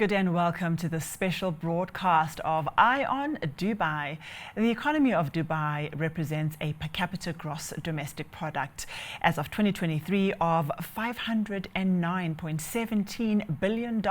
Good day and welcome to this special broadcast of Eye on Dubai. The economy of Dubai represents a per capita gross domestic product as of 2023 of $509.17 billion.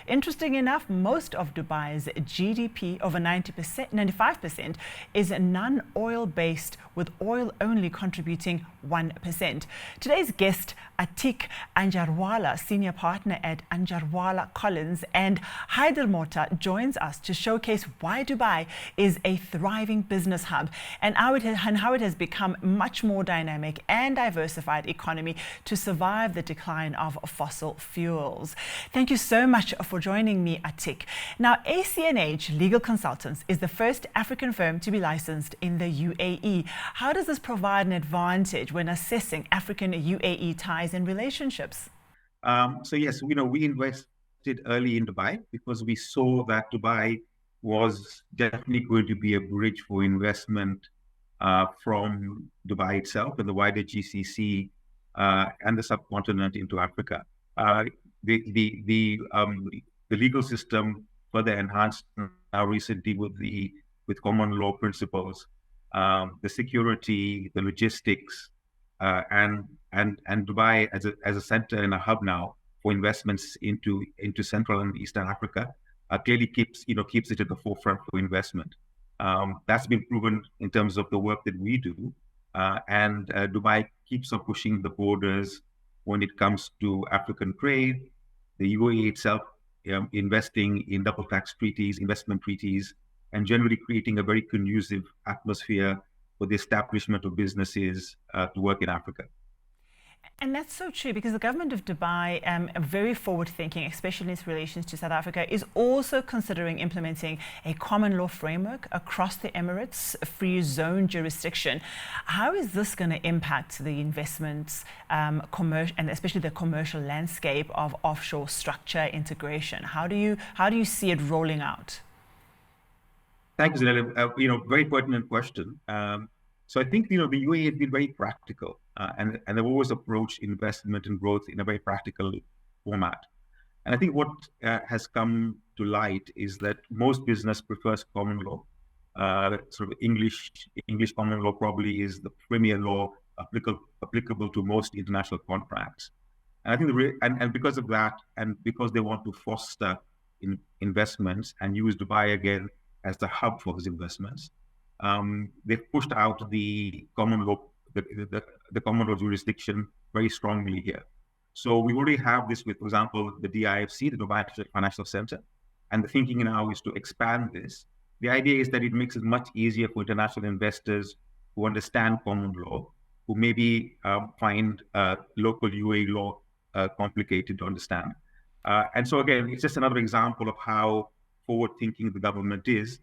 Interesting enough, most of Dubai's GDP, over 95%, is non-oil based, with oil only contributing 1%. Today's guest, Atiq Anjarwala, senior partner at Anjarwala Collins and Haider Mota, joins us to showcase why Dubai is a thriving business hub and how it has become much more dynamic and diversified economy to survive the decline of fossil fuels. Thank you so much for joining me, Atiq. Now, ACNH Legal Consultants is the first African firm to be licensed in the UAE. How does this provide an advantage when assessing African UAE ties and relationships? So yes, we invested early in Dubai because we saw that Dubai was definitely going to be a bridge for investment from Dubai itself and the wider GCC and the subcontinent into Africa. The legal system further enhanced now recently with common law principles, the security, the logistics, and Dubai as a center and a hub now for investments into Central and Eastern Africa clearly keeps it at the forefront for investment. That's been proven in terms of the work that we do, and Dubai keeps on pushing the borders when it comes to African trade. The UAE itself investing in double tax treaties, investment treaties, and generally creating a very conducive atmosphere for the establishment of businesses to work in Africa. And that's so true, because the government of Dubai, very forward-thinking, especially in its relations to South Africa, is also considering implementing a common law framework across the Emirates, a free zone jurisdiction. How is this going to impact the investments, commercial, and especially the commercial landscape of offshore structure integration? How do you see it rolling out? Thanks, Zanella. Very pertinent question. So I think the UAE has been very practical, and they've always approached investment and growth in a very practical format. And I think what has come to light is that most business prefers common law. Sort of English common law probably is the premier law applicable to most international contracts. And I think and because of that, and because they want to foster investments and use Dubai again as the hub for those investments, they've pushed out the common law, the common law jurisdiction very strongly here. So we already have this with, for example, the DIFC, the Dubai Financial Center, and the thinking now is to expand this. The idea is that it makes it much easier for international investors who understand common law, who maybe find local UAE law complicated to understand. And so again, it's just another example of how forward-thinking the government is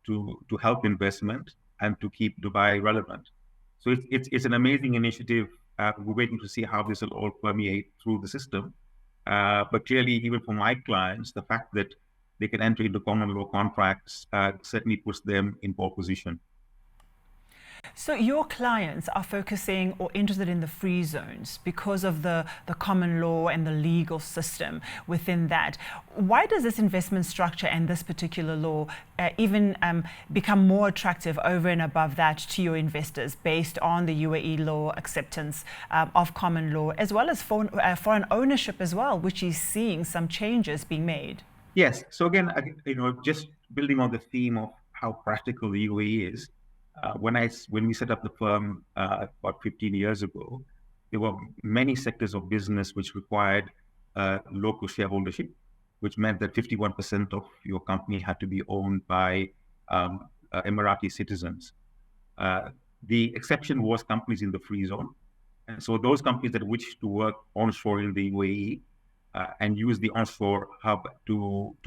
to help investment and to keep Dubai relevant. So it's an amazing initiative. We're waiting to see how this will all permeate through the system. But clearly, even for my clients, the fact that they can enter into common law contracts certainly puts them in pole position. So your clients are focusing or interested in the free zones because of the common law and the legal system within that. Why does this investment structure and this particular law even become more attractive over and above that to your investors based on the UAE law acceptance of common law, as well as foreign ownership as well, which is seeing some changes being made? Yes. So again, just building on the theme of how practical the UAE is, when we set up the firm about 15 years ago, there were many sectors of business which required local shareholdership, which meant that 51% of your company had to be owned by Emirati citizens. The exception was companies in the free zone. And so those companies that wished to work onshore in the UAE and use the onshore hub to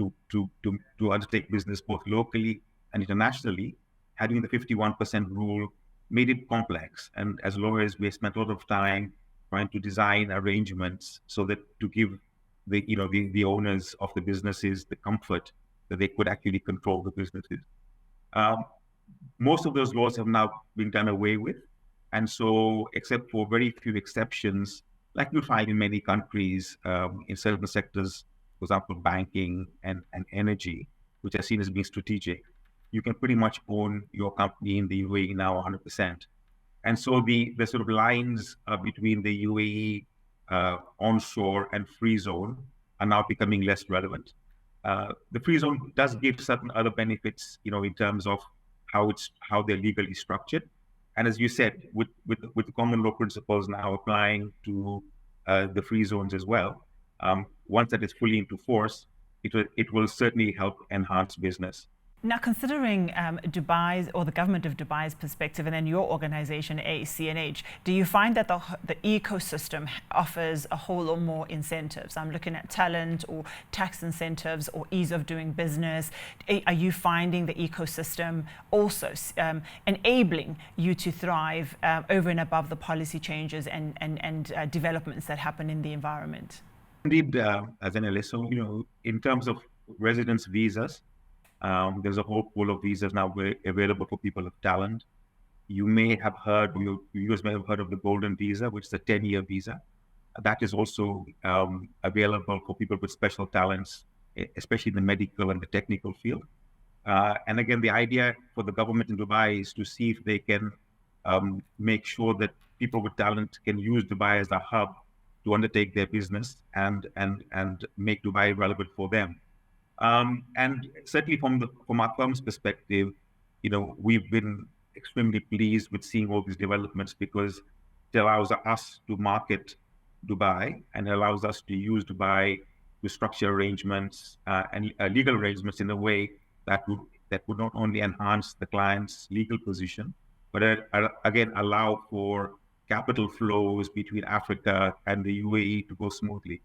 undertake business both locally and internationally, having the 51% rule made it complex. And as lawyers, we spent a lot of time trying to design arrangements so that to give the owners of the businesses the comfort that they could actually control the businesses. Most of those laws have now been done away with. And so, except for very few exceptions, like you find in many countries, in certain sectors for example, banking and energy, which are seen as being strategic, you can pretty much own your company in the UAE now 100%. And so the sort of lines between the UAE onshore and free zone are now becoming less relevant. The free zone does give certain other benefits, in terms of how they're legally structured. And as you said, with the common law principles now applying to the free zones as well, once that is fully into force, it will certainly help enhance business. Now, considering Dubai's or the government of Dubai's perspective, and then your organization, ACNH, do you find that the ecosystem offers a whole lot more incentives? I'm looking at talent or tax incentives or ease of doing business. Are you finding the ecosystem also enabling you to thrive over and above the policy changes and developments that happen in the environment? Indeed, as an analyst, so, in terms of residence visas, there's a whole pool of visas now available for people of talent. You may have heard, you guys may have heard of the Golden Visa, which is a 10-year visa. That is also available for people with special talents, especially in the medical and the technical field. And again, the idea for the government in Dubai is to see if they can make sure that people with talent can use Dubai as a hub to undertake their business and make Dubai relevant for them. And certainly from our firm's perspective, we've been extremely pleased with seeing all these developments, because it allows us to market Dubai and allows us to use Dubai to structure arrangements and legal arrangements in a way that would not only enhance the client's legal position, but again allow for capital flows between Africa and the UAE to go smoothly.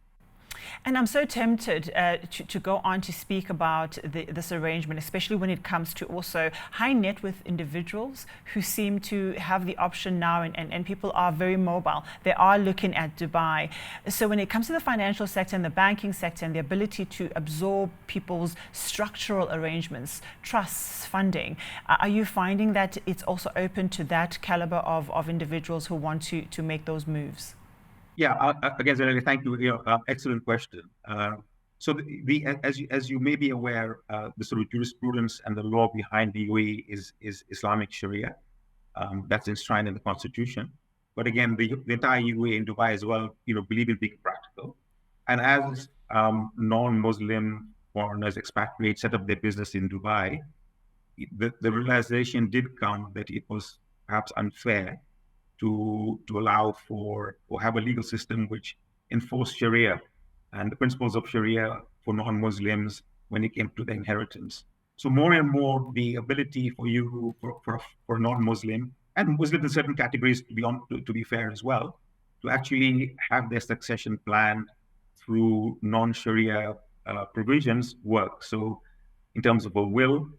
And I'm so tempted to go on to speak about this arrangement, especially when it comes to also high net worth individuals who seem to have the option now, and people are very mobile. They are looking at Dubai. So when it comes to the financial sector and the banking sector and the ability to absorb people's structural arrangements, trusts, funding, are you finding that it's also open to that caliber of individuals who want to make those moves? Yeah, again, Zanelli, thank you. Excellent question. So, as you may be aware, the sort of jurisprudence and the law behind the UAE is Islamic Sharia. That's enshrined in the constitution. But again, the entire UAE and Dubai as well, believe in being practical. And as non-Muslim foreigners, expatriates set up their business in Dubai, the realization did come that it was perhaps unfair to allow for or have a legal system which enforced Sharia and the principles of Sharia for non-Muslims when it came to the inheritance. So more and more, the ability for you, for non-Muslim and Muslims in certain categories, to be fair as well, to actually have their succession planned through non-Sharia provisions work. So in terms of a will,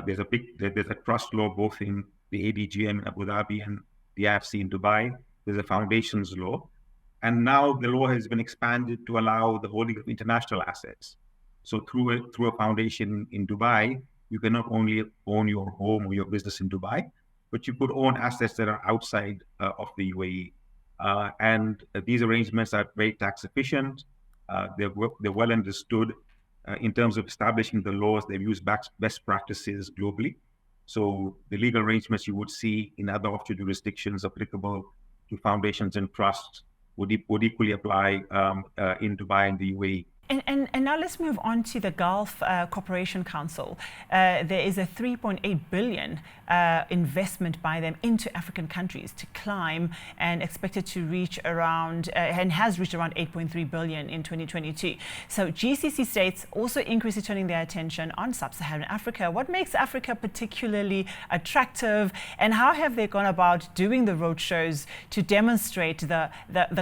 there's a trust law both in the ADGM in Abu Dhabi and the IFC in Dubai. There's a foundations law. And now the law has been expanded to allow the holding of international assets. So through a foundation in Dubai, you can not only own your home or your business in Dubai, but you could own assets that are outside of the UAE. And these arrangements are very tax efficient. They're well understood in terms of establishing the laws. They've used best practices globally. So the legal arrangements you would see in other offshore jurisdictions applicable to foundations and trusts would equally apply in Dubai and the UAE. And now let's move on to the Gulf Cooperation Council. There is a 3.8 billion investment by them into African countries to climb, and expected to reach around, and has reached around 8.3 billion in 2022. So GCC states also increasingly turning their attention on sub-Saharan Africa. What makes Africa particularly attractive, and how have they gone about doing the roadshows to demonstrate the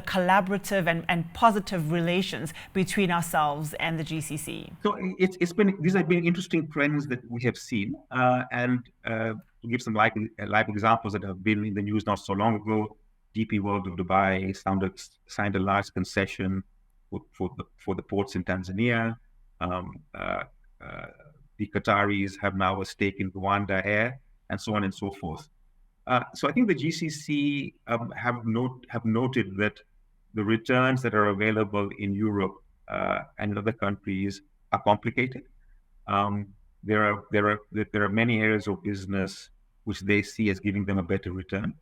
collaborative and positive relations between ourselves and the GCC? So these have been interesting trends that we have seen, and to give some live examples that have been in the news not so long ago, DP World of Dubai signed a large concession for the ports in Tanzania. The Qataris have now a stake in Rwanda Air, and so on and so forth. So I think the GCC have noted that the returns that are available in Europe and in other countries are complicated. There are many areas of business which they see as giving them a better return,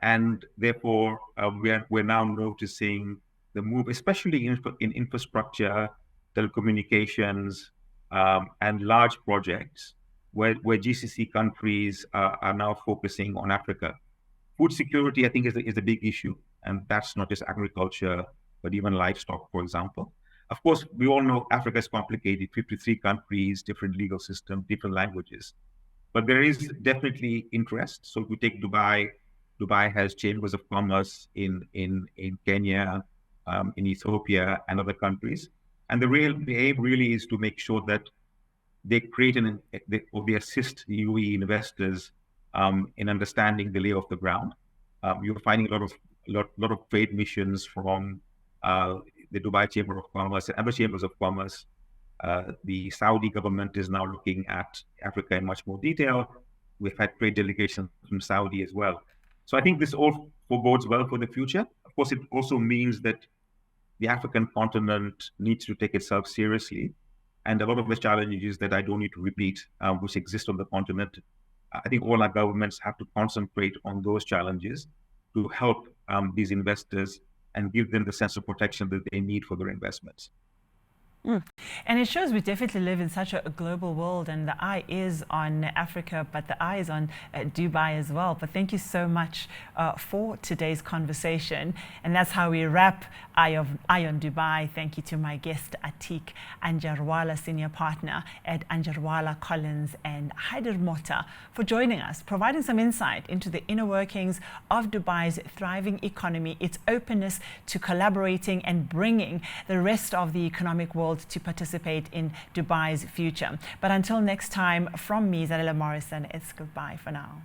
and therefore we're now noticing the move, especially in infrastructure, telecommunications, and large projects, where GCC countries are now focusing on Africa. Food security, I think, is a big issue, and that's not just agriculture, but even livestock, for example. Of course, we all know Africa is complicated, 53 countries, different legal systems, different languages. But there is definitely interest. So if you take Dubai, Dubai has chambers of commerce in Kenya, in Ethiopia, and other countries. And the aim really is to make sure that they create they assist UAE investors in understanding the lay of the ground. You're finding a lot of trade missions from the Dubai Chamber of Commerce and other chambers of commerce. The Saudi government is now looking at Africa in much more detail. We've had trade delegations from Saudi as well. So I think this all bodes well for the future. Of course, it also means that the African continent needs to take itself seriously. And a lot of the challenges that I don't need to repeat, which exist on the continent, I think all our governments have to concentrate on those challenges to help these investors and give them the sense of protection that they need for their investments. And it shows we definitely live in such a global world, and the eye is on Africa, but the eye is on Dubai as well. But thank you so much for today's conversation. And that's how we wrap Eye on Dubai. Thank you to my guest, Atiq Anjarwala, Senior Partner at Anjarwala Collins and Haider Mota, for joining us, providing some insight into the inner workings of Dubai's thriving economy, its openness to collaborating and bringing the rest of the economic world to participate in Dubai's future. But until next time, from me, Zalela Morrison, it's goodbye for now.